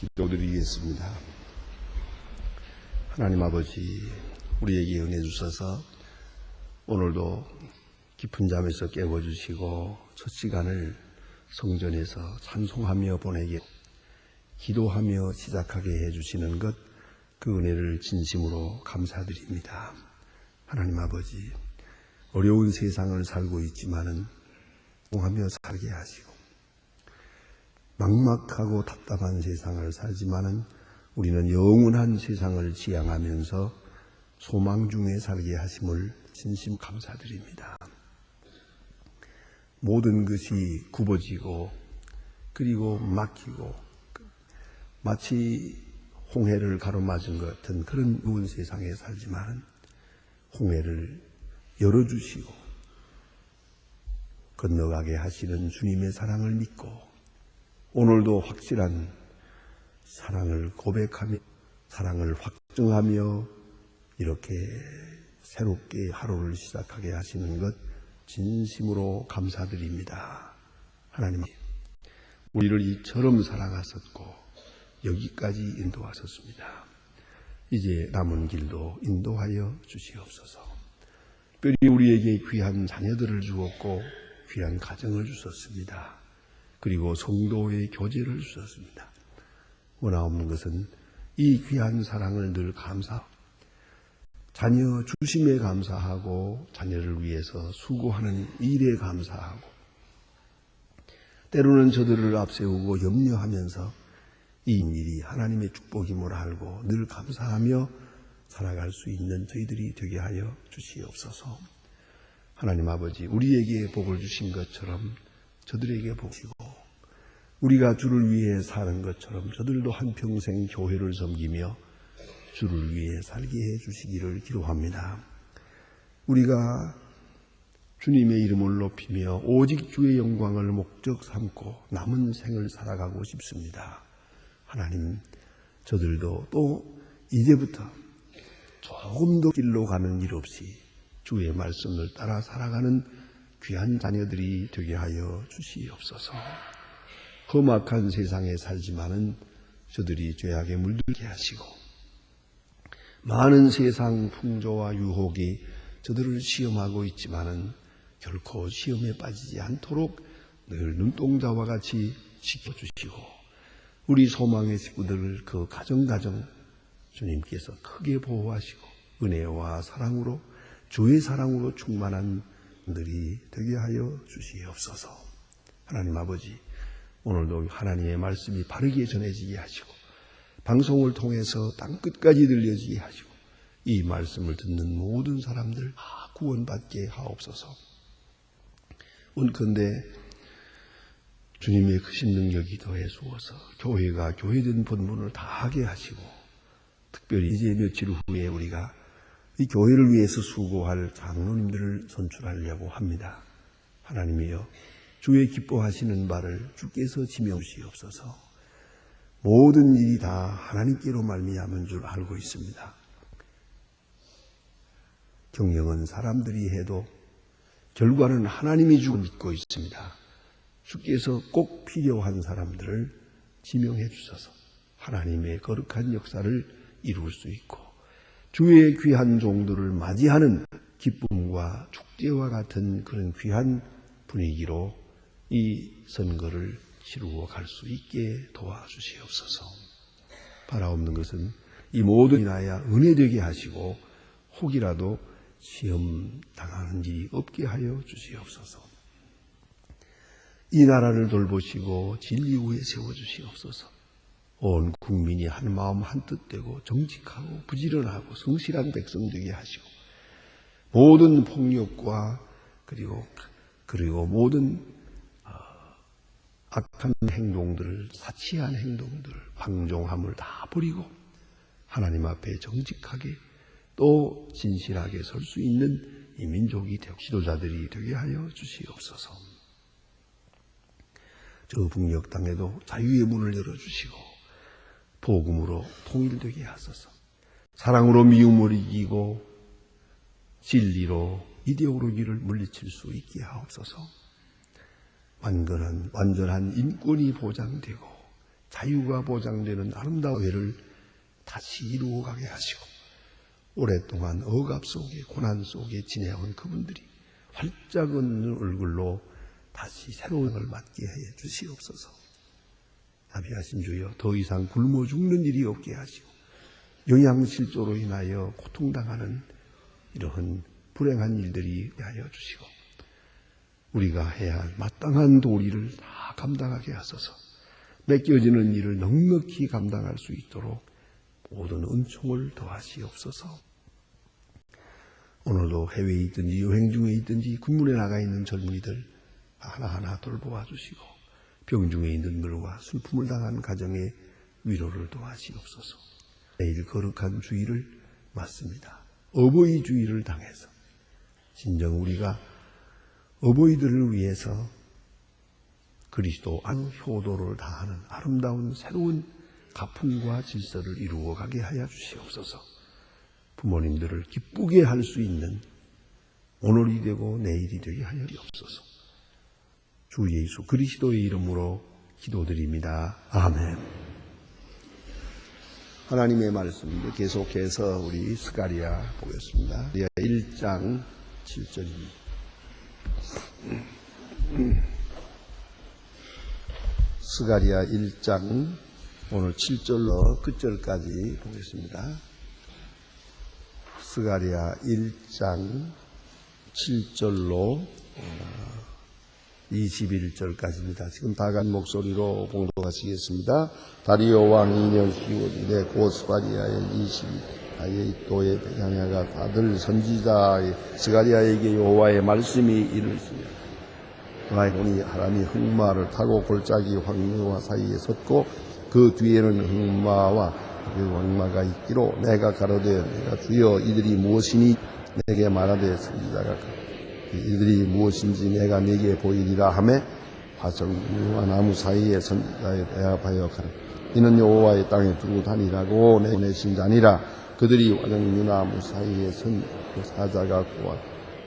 기도드리겠습니다. 하나님 아버지, 우리에게 은혜 주셔서 오늘도 깊은 잠에서 깨워주시고 첫 시간을 성전에서 찬송하며 보내게 기도하며 시작하게 해주시는 것, 그 은혜를 진심으로 감사드립니다. 하나님 아버지, 어려운 세상을 살고 있지만은 하며 살게 하시고, 막막하고 답답한 세상을 살지만은 우리는 영원한 세상을 지향하면서 소망 중에 살게 하심을 진심 감사드립니다. 모든 것이 굽어지고 그리고 막히고 마치 홍해를 가로막은 것 같은 그런 무거운 세상에 살지만은 홍해를 열어주시고 건너가게 하시는 주님의 사랑을 믿고 오늘도 확실한 사랑을 고백하며 사랑을 확증하며 이렇게 새롭게 하루를 시작하게 하시는 것 진심으로 감사드립니다. 하나님, 우리를 이처럼 사랑하셨고 여기까지 인도하셨습니다. 이제 남은 길도 인도하여 주시옵소서. 특별히 우리에게 귀한 자녀들을 주었고 귀한 가정을 주셨습니다. 그리고 성도의 교제를 주셨습니다. 원하옵는 것은 이 귀한 사랑을 늘 감사하고 자녀 주심에 감사하고 자녀를 위해서 수고하는 일에 감사하고 때로는 저들을 앞세우고 염려하면서 이 일이 하나님의 축복임을 알고 늘 감사하며 살아갈 수 있는 저희들이 되게 하여 주시옵소서. 하나님 아버지, 우리에게 복을 주신 것처럼 저들에게 복 주시고 우리가 주를 위해 사는 것처럼 저들도 한평생 교회를 섬기며 주를 위해 살게 해 주시기를 기도합니다. 우리가 주님의 이름을 높이며 오직 주의 영광을 목적 삼고 남은 생을 살아가고 싶습니다. 하나님, 저들도 또 이제부터 조금 더 길로 가는 일 없이 주의 말씀을 따라 살아가는 귀한 자녀들이 되게 하여 주시옵소서. 험악한 세상에 살지만은 저들이 죄악에 물들게 하시고 많은 세상 풍조와 유혹이 저들을 시험하고 있지만은 결코 시험에 빠지지 않도록 늘 눈동자와 같이 지켜주시고 우리 소망의 식구들을 그 가정 주님께서 크게 보호하시고 은혜와 사랑으로 주의 사랑으로 충만한 분들이 되게 하여 주시옵소서. 하나님 아버지, 오늘도 하나님의 말씀이 바르게 전해지게 하시고 방송을 통해서 땅끝까지 들려지게 하시고 이 말씀을 듣는 모든 사람들 다 구원받게 하옵소서. 원컨대 주님의 크신 능력이 더해 주어서 교회가 교회된 본분을 다하게 하시고 특별히 이제 며칠 후에 우리가 이 교회를 위해서 수고할 장로님들을 선출하려고 합니다. 하나님이여, 주의 기뻐하시는 바를 주께서 지명주시옵소서. 모든 일이 다 하나님께로 말미암은 줄 알고 있습니다. 경영은 사람들이 해도 결과는 하나님이 주고 믿고 있습니다. 주께서 꼭 필요한 사람들을 지명해 주셔서 하나님의 거룩한 역사를 이룰 수 있고 주의 귀한 종들을 맞이하는 기쁨과 축제와 같은 그런 귀한 분위기로 이 선거를 치루어 갈 수 있게 도와주시옵소서. 바라옵는 것은 이 모든 인하여 은혜되게 하시고 혹이라도 시험 당하는 일이 없게 하여 주시옵소서. 이 나라를 돌보시고 진리 위에 세워주시옵소서. 온 국민이 한 마음 한뜻 되고 정직하고 부지런하고 성실한 백성 되게 하시고 모든 폭력과 그리고 모든 악한 행동들을 사치한 행동들 방종함을 다 버리고 하나님 앞에 정직하게 또 진실하게 설 수 있는 이 민족이 되고 지도자들이 되게 하여 주시옵소서. 저 북녘 땅에도 자유의 문을 열어주시고 복음으로 통일되게 하소서. 사랑으로 미움을 이기고 진리로 이데올로기를 물리칠 수 있게 하옵소서. 완전한 인권이 보장되고 자유가 보장되는 아름다운 회를 다시 이루어가게 하시고 오랫동안 억압 속에 고난 속에 지내온 그분들이 활짝 웃는 얼굴로 다시 새로운 걸 맞게 해 주시옵소서. 자비하신 주여, 더 이상 굶어 죽는 일이 없게 하시고 영양실조로 인하여 고통당하는 이러한 불행한 일들이 하여 주시고 우리가 해야 할 마땅한 도리를 다 감당하게 하소서. 맡겨지는 일을 넉넉히 감당할 수 있도록 모든 은총을 더하시옵소서. 오늘도 해외에 있든지 여행 중에 있든지 군문에 나가 있는 젊은이들 하나하나 돌보아 주시고 병 중에 있는 들과 슬픔을 당한 가정의 위로를 도하시옵소서. 내일 거룩한 주일을 맞습니다. 어버이 주일을 당해서 진정 우리가 어버이들을 위해서 그리스도 안 효도를 다하는 아름다운 새로운 가풍과 질서를 이루어가게 하여 주시옵소서. 부모님들을 기쁘게 할 수 있는 오늘이 되고 내일이 되게 하여 주옵소서. 주 예수 그리스도의 이름으로 기도드립니다. 아멘. 하나님의 말씀 계속해서 우리 스가랴 보겠습니다. 1장 7절입니다. 스가랴 1장 오늘 7절로 끝절까지 보겠습니다. 스가랴 1장 7절로 21절까지입니다. 지금 다간 목소리로 봉독하시겠습니다. 다리오 왕 2년 10월일에 곧 스가랴의 22아의 또의 백향야가 다들 선지자 스가랴에게 여호와의 말씀이 이르렀습니다. 그날 보니 사람이 흑마를 타고 골짜기 황무와 사이에 섰고 그 뒤에는 흑마와 그 황마가 있기로 내가 가로되 내가 주여 이들이 무엇이니 내게 말하되 선지자가 이들이 무엇인지 내가 네게 보이리라 하매 화석무와 나무 사이에 선지자에 대합하여 가라. 이는 여호와의 땅에 두루 다니라고 내신 자니라. 그들이 화석무나무 사이에 선 그 사자가 고아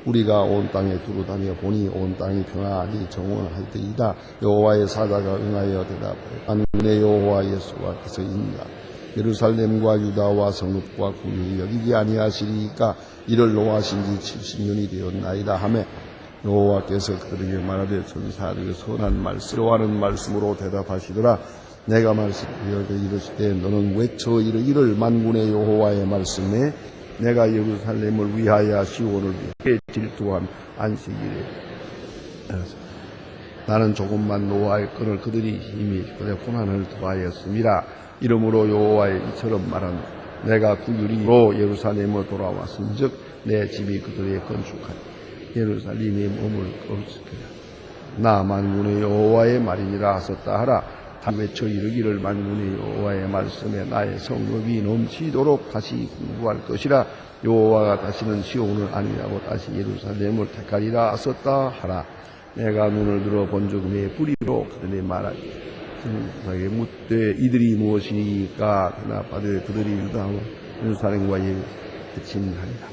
우리가 온 땅에 두루 다녀 보니 온 땅이 평안히 정원할 때이다. 여호와의 사자가 응하여 대답하여 만군의 여호와 예수와께서 인가 예루살렘과 유다와 성읍과 궁을 여기지 아니하시리까 이를 노하신 지 70년이 되었나이다 하매 여호와께서 그들에게 말하되 전사들의 선한 말씀으로 하는 말씀으로 대답하시더라. 내가 말씀하여 이르시되 너는 외쳐 이르기를 만군의 여호와의 말씀에 내가 예루살렘을 위하여 시온을 위해 질투한 안식일에 나는 조금만 노아의 끈을 그들이 힘이 그들의 고난을 더하였음이라. 이러므로 여호와의 이처럼 말한 내가 구유리로 예루살렘으로 돌아왔은즉 내 집이 그들의 건축한 예루살렘의 몸을 거룩시키라. 나 만군의 여호와의 말이니라 하셨다 하라. 다 외쳐 이르기를 만군의 여호와의 말씀에 나의 성읍이 넘치도록 다시 공부할 것이라. 여호와가 다시는 시온을 아니하고 다시 예루살렘을 택하리라 하셨다 하라. 내가 눈을 들어 본즉 내 뿌리로 그들의 말하기 그에게 묻되 이들이 무엇이니까 대답하되 그들이 유다와 예루살렘과 해친하리라.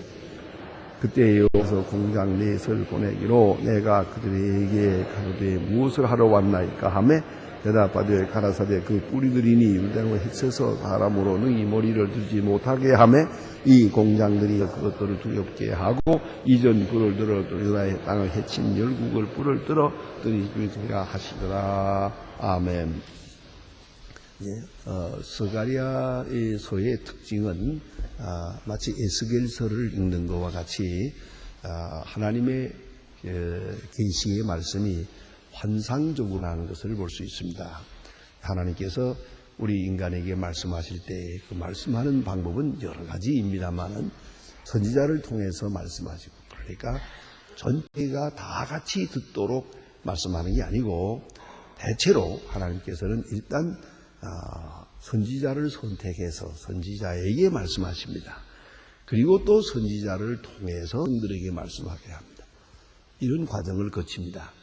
그때 여호와께서 공장 넷을 보내기로 내가 그들에게 가로되 무엇을 하러 왔나이까 하매 대답하되 가라사대 그 뿌리들이니 유대로 해쳐서 사람으로 능히 머리를 들지 못하게 하매 이 공장들이 그것들을 두렵게 하고 이전 불을 들어 유다의 땅을 해친 열국을 불을 들어 들이주리라 하시더라. 아멘. 스가랴서의 특징은 마치 에스겔서를 읽는 것과 같이 하나님의 계시의 말씀이 환상적으로 하는 것을 볼 수 있습니다. 하나님께서 우리 인간에게 말씀하실 때 그 말씀하는 방법은 여러 가지입니다만은 선지자를 통해서 말씀하시고 그러니까 전체가 다 같이 듣도록 말씀하는 게 아니고 대체로 하나님께서는 일단 선지자를 선택해서 선지자에게 말씀하십니다. 그리고 또 선지자를 통해서 성들에게 말씀하게 합니다. 이런 과정을 거칩니다.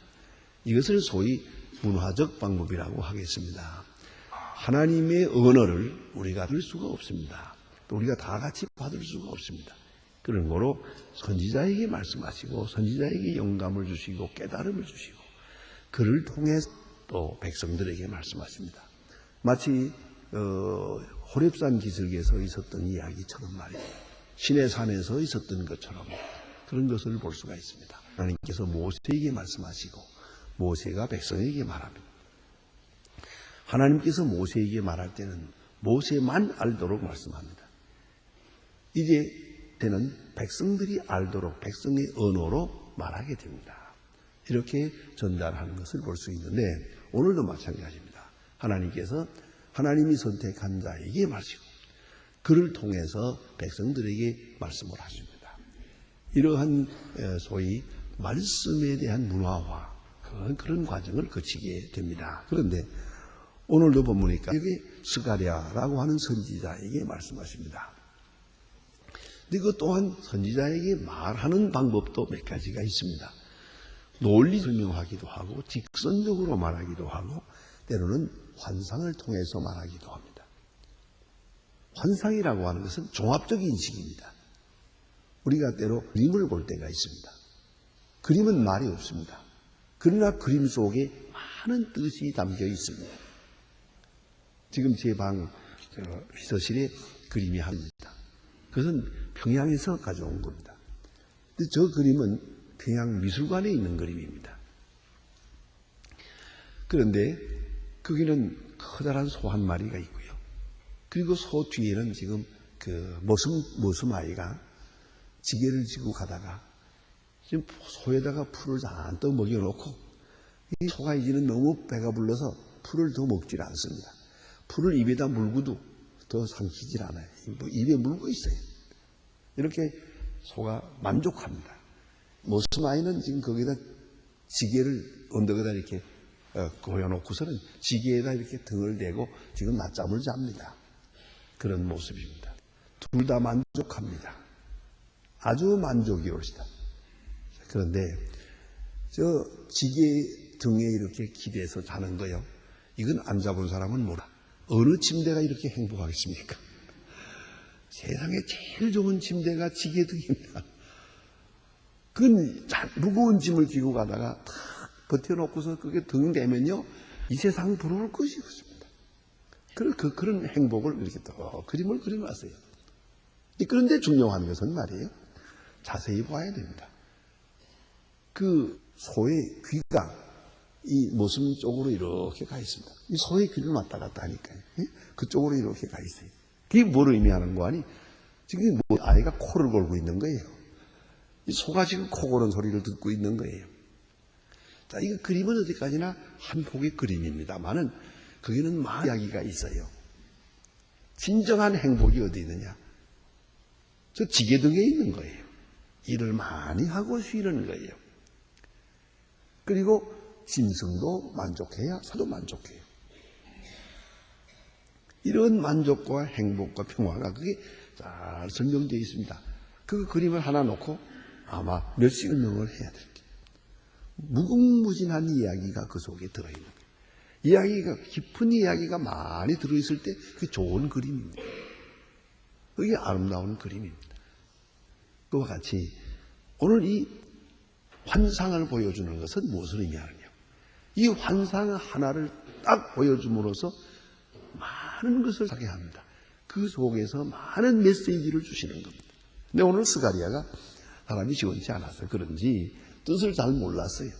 이것을 소위 문화적 방법이라고 하겠습니다. 하나님의 언어를 우리가 들을 수가 없습니다. 또 우리가 다 같이 받을 수가 없습니다. 그런 거로 선지자에게 말씀하시고 선지자에게 영감을 주시고 깨달음을 주시고 그를 통해서 또 백성들에게 말씀하십니다. 마치 호렙산 기슭에서 있었던 이야기처럼 말이에요. 신의 산에서 있었던 것처럼 그런 것을 볼 수가 있습니다. 하나님께서 모세에게 말씀하시고 모세가 백성에게 말합니다. 하나님께서 모세에게 말할 때는 모세만 알도록 말씀합니다. 이제 때는 백성들이 알도록 백성의 언어로 말하게 됩니다. 이렇게 전달하는 것을 볼 수 있는데 오늘도 마찬가지입니다. 하나님께서 하나님이 선택한 자에게 말씀하시고 그를 통해서 백성들에게 말씀을 하십니다. 이러한 소위 말씀에 대한 문화화 그런 과정을 거치게 됩니다. 그런데 오늘도 보니까 여기 스가랴라고 하는 선지자에게 말씀하십니다. 그리고 또한 선지자에게 말하는 방법도 몇 가지가 있습니다. 논리 설명하기도 하고 직선적으로 말하기도 하고 때로는 환상을 통해서 말하기도 합니다. 환상이라고 하는 것은 종합적인 인식입니다. 우리가 때로 그림을 볼 때가 있습니다. 그림은 말이 없습니다. 그러나 그림 속에 많은 뜻이 담겨 있습니다. 지금 제 방 비서실에 그림이 합니다. 그것은 평양에서 가져온 겁니다. 근데 저 그림은 평양 미술관에 있는 그림입니다. 그런데 거기는 커다란 소 한 마리가 있고요. 그리고 소 뒤에는 지금 그 머슴 아이가 지게를 지고 가다가 지금 소에다가 풀을 잔뜩 먹여놓고 이 소가 이제는 너무 배가 불러서 풀을 더 먹질 않습니다. 풀을 입에다 물고도 더 삼키질 않아요. 입에 물고 있어요. 이렇게 소가 만족합니다. 머슴 아이는 지금 거기다 지게를 언덕에다 이렇게 고여놓고서는 지게에다 이렇게 등을 대고 지금 낮잠을 잡니다. 그런 모습입니다. 둘 다 만족합니다. 아주 만족이옵시다. 그런데 저 지게 등에 이렇게 기대서 자는 거요. 이건 안 잡은 사람은 몰라. 어느 침대가 이렇게 행복하겠습니까? 세상에 제일 좋은 침대가 지게 등입니다. 그건 무거운 짐을 지고 가다가 탁 버텨놓고서 그게 등 대면요. 이 세상 부러울 것이 없습니다. 그런 행복을 이렇게 또 그림을 그려놨어요. 그런데 중요한 것은 말이에요. 자세히 봐야 됩니다. 그 소의 귀가 이 모습 쪽으로 이렇게 가 있습니다. 이 소의 귀를 왔다 갔다 하니까요. 그쪽으로 이렇게 가 있어요. 그게 뭘 의미하는 거 아니? 지금 아이가 코를 골고 있는 거예요. 이 소가 지금 코 고는 소리를 듣고 있는 거예요. 자, 이거 그림은 어디까지나 한 폭의 그림입니다만은 거기는 많은 이야기가 있어요. 진정한 행복이 어디 있느냐? 저 지게등에 있는 거예요. 일을 많이 하고 쉬는 거예요. 그리고 짐승도 만족해야 사도 만족해요. 이런 만족과 행복과 평화가 그게 잘 설명되어 있습니다. 그 그림을 하나 놓고 아마 몇십 명을 해야 될 거예요. 무궁무진한 이야기가 그 속에 들어있는 거예요. 이야기가 깊은 이야기가 많이 들어있을 때 그게 좋은 그림입니다. 그게 아름다운 그림입니다. 그와 같이 오늘 이 환상을 보여주는 것은 무엇을 의미하느냐? 이 환상 하나를 딱 보여줌으로써 많은 것을 하게 합니다. 그 속에서 많은 메시지를 주시는 겁니다. 근데 오늘 스가랴가 사람이 지원치 않아서 그런지 뜻을 잘 몰랐어요.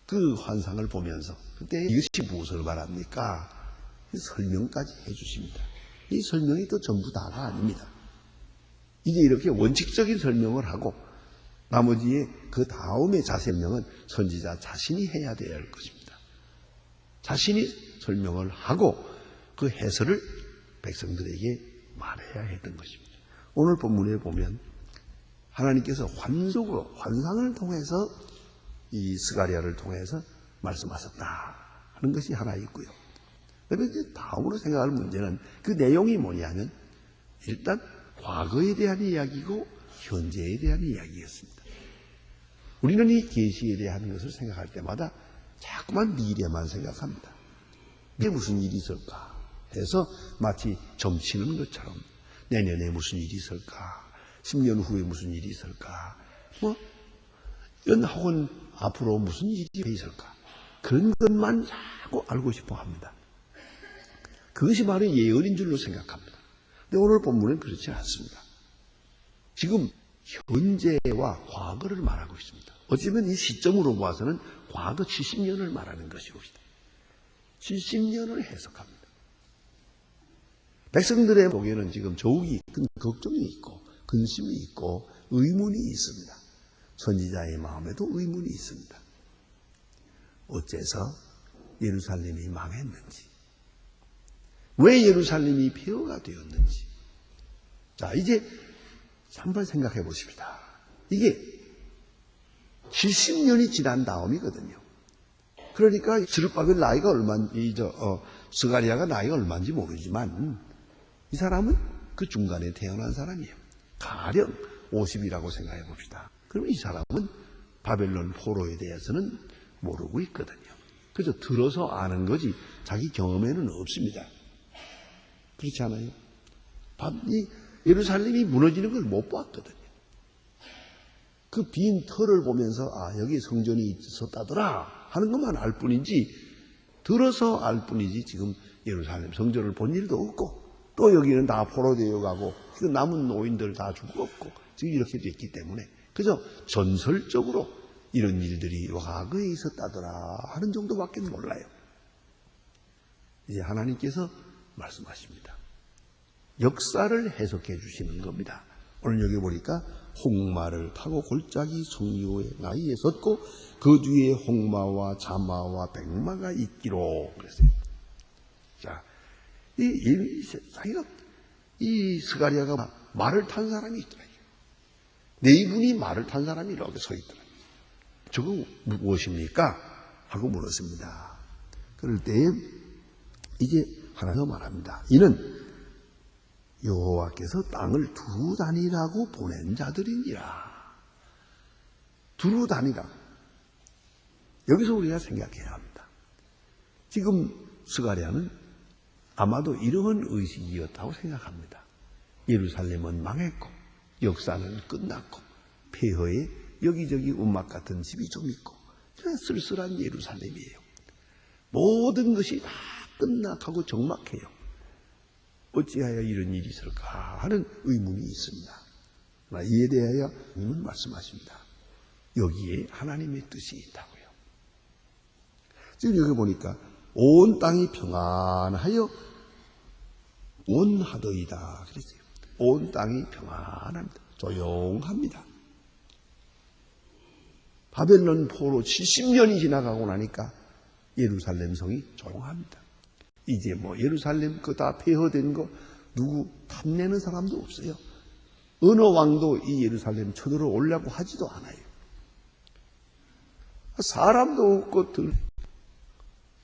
그 환상을 보면서 그때 이것이 무엇을 말합니까? 설명까지 해주십니다. 이 설명이 또 전부 다가 아닙니다. 이제 이렇게 원칙적인 설명을 하고 나머지에 그 다음에 자세명은 선지자 자신이 해야 될 것입니다. 자신이 설명을 하고 그 해설을 백성들에게 말해야 했던 것입니다. 오늘 본문에 보면 하나님께서 환속으로 환상을 통해서 이 스가랴를 통해서 말씀하셨다 하는 것이 하나 있고요. 그런데 이제 다음으로 생각할 문제는 그 내용이 뭐냐면 일단 과거에 대한 이야기고 현재에 대한 이야기였습니다. 우리는 이 계시에 대한 것을 생각할 때마다 자꾸만 미래만 생각합니다. 이게 무슨 일이 있을까 해서 마치 점치는 것처럼 내년에 무슨 일이 있을까, 10년 후에 무슨 일이 있을까, 혹은 앞으로 무슨 일이 있을까, 그런 것만 자꾸 알고 싶어 합니다. 그것이 바로 예언인 줄로 생각합니다. 근데 오늘 본문은 그렇지 않습니다. 지금 현재와 과거를 말하고 있습니다. 어쩌면 이 시점으로 봐서는 과거 70년을 말하는 것이옵니다. 70년을 해석합니다. 백성들의 목에는 지금 조욱이 큰 걱정이 있고 근심이 있고 의문이 있습니다. 선지자의 마음에도 의문이 있습니다. 어째서 예루살렘이 망했는지, 왜 예루살렘이 폐허가 되었는지. 자, 이제 한번 생각해 보십시다. 이게 70년이 지난 다음이거든요. 그러니까 스룹바벨 나이가 얼마인지, 스가랴가 나이가 얼마인지 모르지만 이 사람은 그 중간에 태어난 사람이에요. 가령 50이라고 생각해 봅시다. 그러면 이 사람은 바벨론 포로에 대해서는 모르고 있거든요. 그래서 들어서 아는 거지 자기 경험에는 없습니다. 그렇지 않아요? 예루살렘이 무너지는 걸 못 봤거든요. 그 빈 터를 보면서 여기 성전이 있었다더라 하는 것만 알 뿐이지, 들어서 알 뿐이지 지금 예루살렘 성전을 본 일도 없고, 또 여기는 다 포로되어 가고 남은 노인들 다 죽었고 지금 이렇게 됐기 때문에 그저 전설적으로 이런 일들이 과거에 있었다더라 하는 정도밖에 몰라요. 이제 하나님께서 말씀하십니다. 역사를 해석해 주시는 겁니다. 오늘 여기 보니까 홍마를 타고 골짜기 성류의 나이에 섰고 그 뒤에 홍마와 자마와 백마가 있기로 그랬어요. 자, 이 스가랴가 말을 탄 사람이 있더라고요. 네 분이 말을 탄 사람이 이렇게 서 있더라고요. 저거 무엇입니까? 하고 물었습니다. 그럴 때 이제 하나 더 말합니다. 이는 여호와께서 땅을 두루 다니라고 보낸 자들이니라. 두루 다니라. 여기서 우리가 생각해야 합니다. 지금 스가랴는 아마도 이러한 의식이었다고 생각합니다. 예루살렘은 망했고 역사는 끝났고 폐허에 여기저기 움막 같은 집이 좀 있고 쓸쓸한 예루살렘이에요. 모든 것이 다 끝나가고 적막해요. 어찌하여 이런 일이 있을까 하는 의문이 있습니다. 그러나 이에 대하여 하나님은 말씀하십니다. 여기에 하나님의 뜻이 있다고요. 지금 여기 보니까 온 땅이 평안하여 온하더이다 그랬어요. 온 땅이 평안합니다. 조용합니다. 바벨론 포로 70년이 지나가고 나니까 예루살렘 성이 조용합니다. 이제 예루살렘 그 다 폐허된 거 누구 탐내는 사람도 없어요. 어느 왕도 이 예루살렘 쳐들어오려고 하지도 않아요. 사람도 없고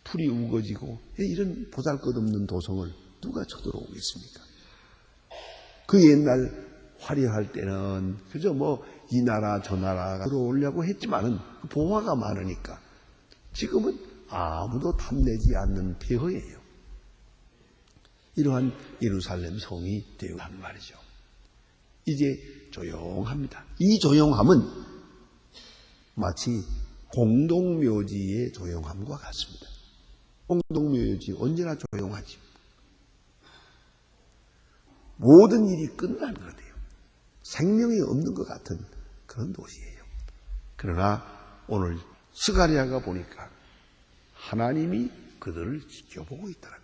풀이 우거지고 이런 보잘것없는 도성을 누가 쳐들어오겠습니까? 그 옛날 화려할 때는 그저 이 나라 저 나라가 들어오려고 했지만은 보화가 많으니까 지금은 아무도 탐내지 않는 폐허예요. 이러한 예루살렘 성이 되어간 말이죠. 이제 조용합니다. 이 조용함은 마치 공동묘지의 조용함과 같습니다. 공동묘지 언제나 조용하지. 모든 일이 끝난 것 같아요. 생명이 없는 것 같은 그런 도시예요. 그러나 오늘 스가랴가 보니까 하나님이 그들을 지켜보고 있더랍니다.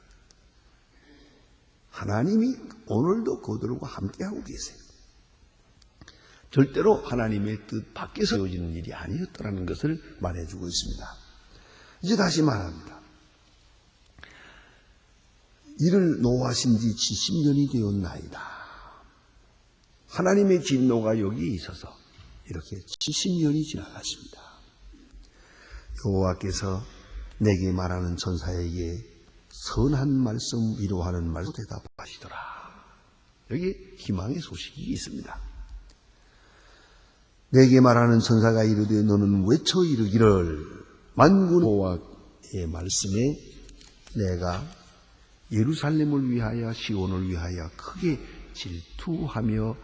하나님이 오늘도 그들과 함께하고 계세요. 절대로 하나님의 뜻 밖에서 이루어지는 일이 아니었다는 것을 말해주고 있습니다. 이제 다시 말합니다. 이를 노하신 지 70년이 되었나이다. 하나님의 진노가 여기 있어서 이렇게 70년이 지나갔습니다. 여호와께서 내게 말하는 천사에게 선한 말씀 위로하는 말로 대답하시더라. 여기 희망의 소식이 있습니다. 내게 말하는 천사가 이르되 너는 외쳐 이르기를 만군 여호와의 말씀에 내가 예루살렘을 위하여 시온을 위하여 크게 질투하며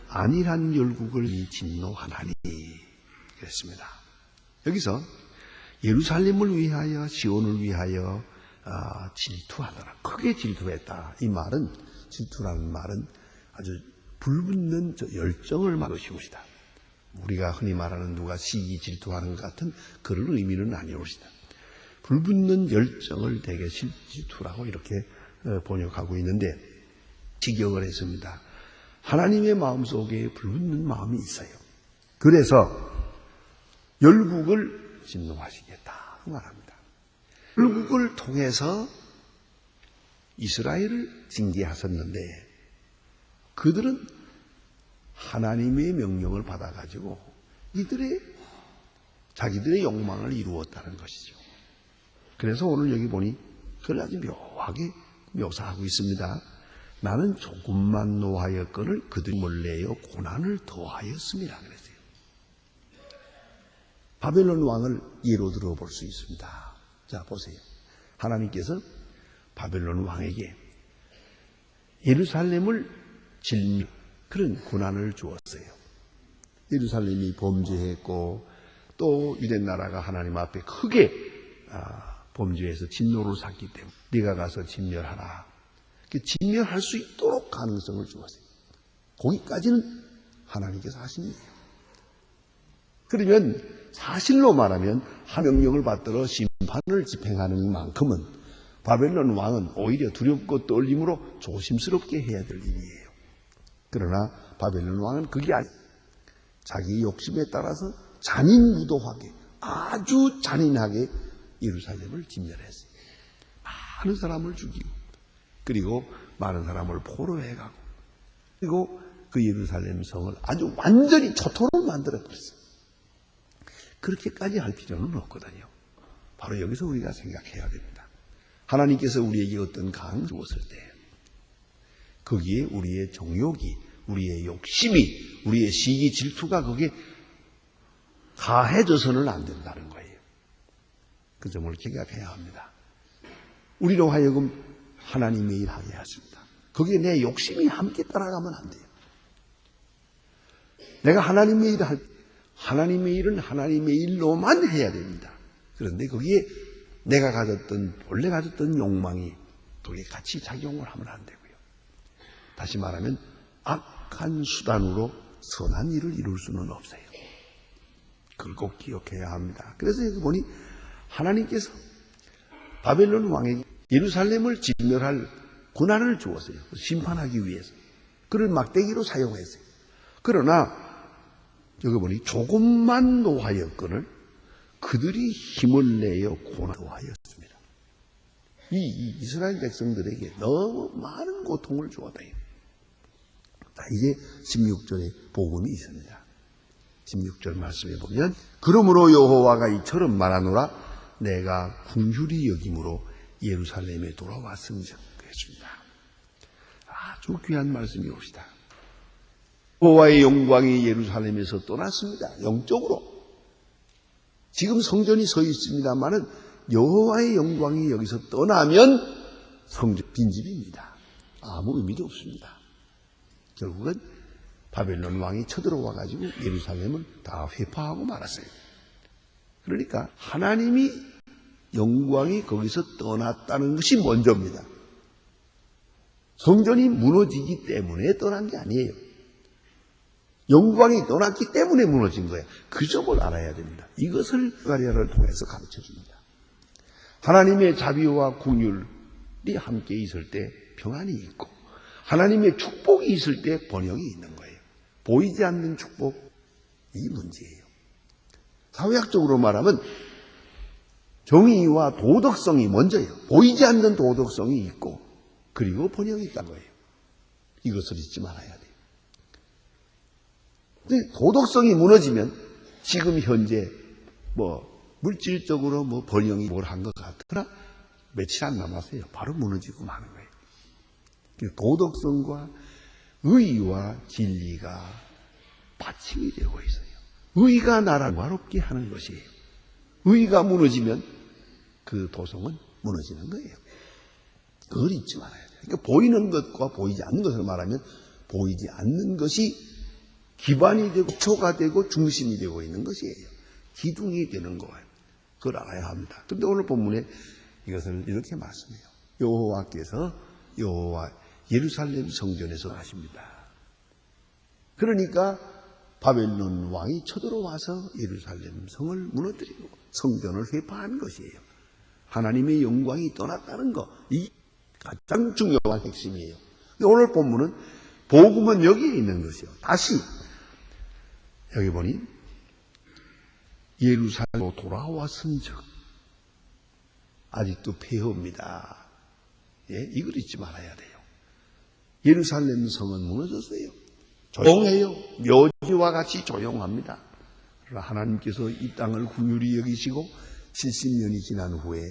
안일한 열국을 진노하나니 그랬습니다. 여기서 예루살렘을 위하여 시온을 위하여 질투하더라. 크게 질투했다. 이 말은, 질투라는 말은 아주 불붙는 열정을 말하는 것이옵니다. 우리가 흔히 말하는 누가 시기 질투하는 것 같은 그런 의미는 아니옵니다. 불붙는 열정을 대개 질투라고 이렇게 번역하고 있는데, 직역을 했습니다. 하나님의 마음속에 불붙는 마음이 있어요. 그래서 열국을 진노하시겠다 말합니다. 열국을 통해서 이스라엘을 징계하셨는데, 그들은 하나님의 명령을 받아가지고 자기들의 욕망을 이루었다는 것이죠. 그래서 오늘 여기 보니 그걸 아주 묘하게 묘사하고 있습니다. 나는 조금만 노하였거늘 그들이 몰래요 고난을 더하였습니다. 그랬어요. 바벨론 왕을 예로 들어볼 수 있습니다. 자, 보세요. 하나님께서 바벨론 왕에게 예루살렘을 질미 그런 고난을 주었어요. 예루살렘이 범죄했고 또 유대 나라가 하나님 앞에 크게 범죄해서 진노를 샀기 때문에 네가 가서 진멸하라. 진멸할 수 있도록 가능성을 주었어요. 거기까지는 하나님께서 하신 일이에요. 그러면 사실로 말하면 한 명령을 받들어 심판을 집행하는 만큼은 바벨론 왕은 오히려 두렵고 떨림으로 조심스럽게 해야 될 일이에요. 그러나 바벨론 왕은 그게 아니에요. 자기 욕심에 따라서 잔인무도하게 아주 잔인하게 예루살렘을 진멸했어요. 많은 사람을 죽이고 그리고 많은 사람을 포로해가고 그리고 그 예루살렘 성을 아주 완전히 초토로 만들어버렸어요. 그렇게까지 할 필요는 없거든요. 바로 여기서 우리가 생각해야 됩니다. 하나님께서 우리에게 어떤 강을 주었을 때 거기에 우리의 정욕이, 우리의 욕심이, 우리의 시기 질투가 거기에 가해져서는 안 된다는 거예요. 그 점을 생각해야 합니다. 우리로 하여금 하나님의 일 하게 하십니다. 거기에 내 욕심이 함께 따라가면 안 돼요. 내가 하나님의 일을 하나님의 일은 하나님의 일로만 해야 됩니다. 그런데 거기에 내가 원래 가졌던 욕망이 거기에 같이 작용을 하면 안 되고요. 다시 말하면 악한 수단으로 선한 일을 이룰 수는 없어요. 그걸 꼭 기억해야 합니다. 그래서 여기 보니 하나님께서 바벨론 왕에게 예루살렘을 진멸할 고난을 주었어요. 심판하기 위해서. 그를 막대기로 사용했어요. 그러나 여기 보니 조금만 노하였거늘 그들이 힘을 내어 고난하였습니다. 이 이스라엘 백성들에게 너무 많은 고통을 주었다. 이제 16절에 복음이 있습니다. 16절 말씀에 보면 그러므로 여호와가 이처럼 말하노라 내가 긍휼히 여김으로 예루살렘에 돌아왔음즉 했습니다. 아주 귀한 말씀이 옵니다. 여호와의 영광이 예루살렘에서 떠났습니다. 영적으로. 지금 성전이 서 있습니다만은 여호와의 영광이 여기서 떠나면 성전 빈집입니다. 아무 의미도 없습니다. 결국은 바벨론 왕이 쳐들어와 가지고 예루살렘을 다 회파하고 말았어요. 그러니까 하나님이 영광이 거기서 떠났다는 것이 먼저입니다. 성전이 무너지기 때문에 떠난 게 아니에요. 영광이 떠났기 때문에 무너진 거예요. 그 점을 알아야 됩니다. 이것을 스가랴를 통해서 가르쳐줍니다. 하나님의 자비와 긍휼이 함께 있을 때 평안이 있고 하나님의 축복이 있을 때 번영이 있는 거예요. 보이지 않는 축복, 이 문제예요. 사회학적으로 말하면 정의와 도덕성이 먼저예요. 보이지 않는 도덕성이 있고 그리고 번영이 있다는 거예요. 이것을 잊지 말아야 돼요. 근데 도덕성이 무너지면 지금 현재 물질적으로 번영이 뭘 한 것 같으나 며칠 안 남았어요. 바로 무너지고 마는 거예요. 도덕성과 의와 진리가 받침이 되고 있어요. 의가 나를 화롭게 하는 것이에요. 의가 무너지면 그 도성은 무너지는 거예요. 그걸 잊지 말아야 돼요. 그러니까 보이는 것과 보이지 않는 것을 말하면 보이지 않는 것이 기반이 되고 초가 되고 중심이 되고 있는 것이에요. 기둥이 되는 거예요. 그걸 알아야 합니다. 그런데 오늘 본문에 이것을 이렇게 말씀해요. 여호와 예루살렘 성전에서 하십니다. 그러니까 바벨론 왕이 쳐들어와서 예루살렘 성을 무너뜨리고 성전을 회파한 것이에요. 하나님의 영광이 떠났다는 것, 이 가장 중요한 핵심이에요. 오늘 본문은 복음은 여기에 있는 것이요. 다시 여기 보니 예루살렘으로 돌아왔은즉 아직도 폐허입니다. 예, 이걸 잊지 말아야 돼요. 예루살렘 성은 무너졌어요. 조용해요. 묘지와 같이 조용합니다. 그러나 하나님께서 이 땅을 긍휼히 여기시고 70년이 지난 후에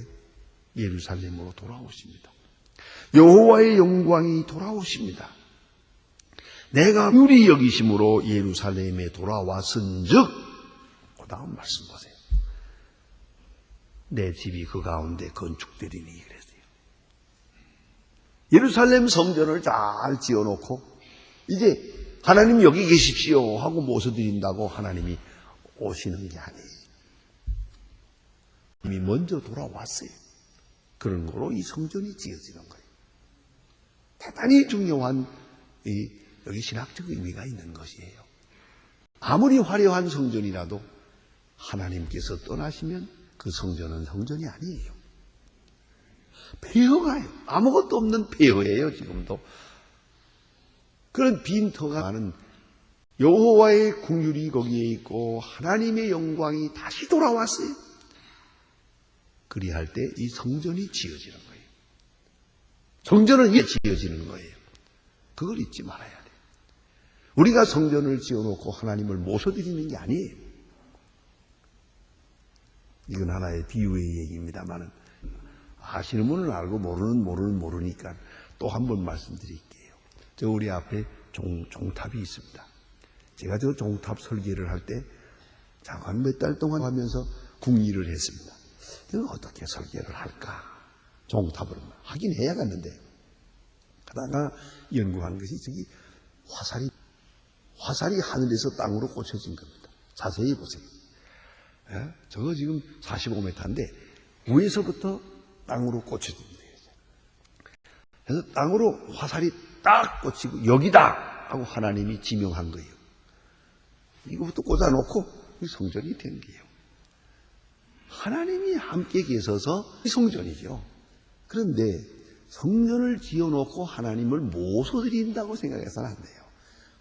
예루살렘으로 돌아오십니다. 여호와의 영광이 돌아오십니다. 내가 긍휼히 여기심으로 예루살렘에 돌아왔은즉, 그 다음 말씀 보세요. 내 집이 그 가운데 건축되리니 그랬어요. 예루살렘 성전을 잘 지어놓고 이제 하나님 여기 계십시오 하고 모셔드린다고 하나님이 오시는 게 아니에요. 이미 먼저 돌아왔어요. 그런 거로 이 성전이 지어지는 거예요. 대단히 중요한 여기 신학적 의미가 있는 것이에요. 아무리 화려한 성전이라도 하나님께서 떠나시면 그 성전은 성전이 아니에요. 폐허가요. 아무것도 없는 폐허예요. 지금도. 그런 빈터가 많은 여호와의 긍휼이 거기에 있고 하나님의 영광이 다시 돌아왔어요. 그리할 때 이 성전이 지어지는 거예요. 성전은 왜 지어지는 거예요? 그걸 잊지 말아야 돼요. 우리가 성전을 지어놓고 하나님을 모셔드리는 게 아니에요. 이건 하나의 비유의 얘기입니다만 아시는 분은 알고 모르는 분은 모르니까 또 한 번 말씀드릴게요. 저 우리 앞에 종탑이 있습니다. 제가 저 종탑 설계를 할 때 잠깐 몇 달 동안 하면서 궁리를 했습니다. 이건 어떻게 설계를 할까? 종탑을 하긴 해야겠는데 그러다가 연구한 것이 저기 화살이 하늘에서 땅으로 꽂혀진 겁니다. 자세히 보세요. 예? 저거 지금 45m인데 위에서부터 땅으로 꽂혀진 거예요. 그래서 땅으로 화살이 딱 꽂히고 여기다 하고 하나님이 지명한 거예요. 이거부터 꽂아놓고 성전이 된 거예요. 하나님이 함께 계셔서 성전이죠. 그런데 성전을 지어놓고 하나님을 모셔드린다고 생각해서는 안 돼요.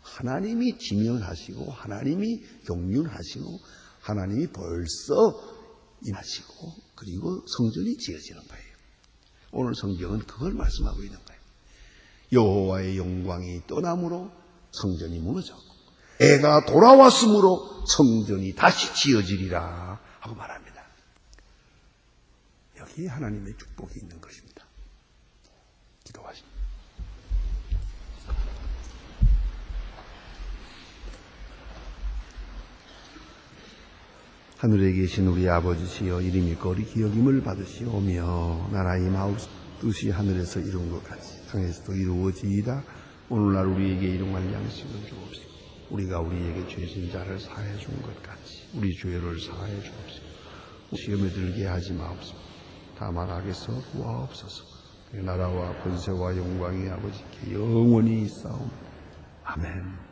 하나님이 지명하시고 하나님이 경륜하시고 하나님이 벌써 임하시고 그리고 성전이 지어지는 거예요. 오늘 성경은 그걸 말씀하고 있는 거예요. 여호와의 영광이 떠남으로 성전이 무너졌고 애가 돌아왔으므로 성전이 다시 지어지리라 하고 말합니다. 여기에 하나님의 축복이 있는 것입니다. 기도하십니다. 하늘에 계신 우리 아버지시여 이름이 거리 기억임을 받으시오며 나라의 마음 뜻이 하늘에서 이룬 것 같이 땅에서도 이루어지이다. 오늘날 우리에게 일용할 양식을 주옵시고 우리가 우리에게 죄진 자를 사해 준 것 같이 우리 죄를 사해 주옵시고 시험에 들게 하지 마옵소서. 다만 악에서 구하옵소서. 나라와 권세와 영광이 아버지께 영원히 있사옵니다. 아멘.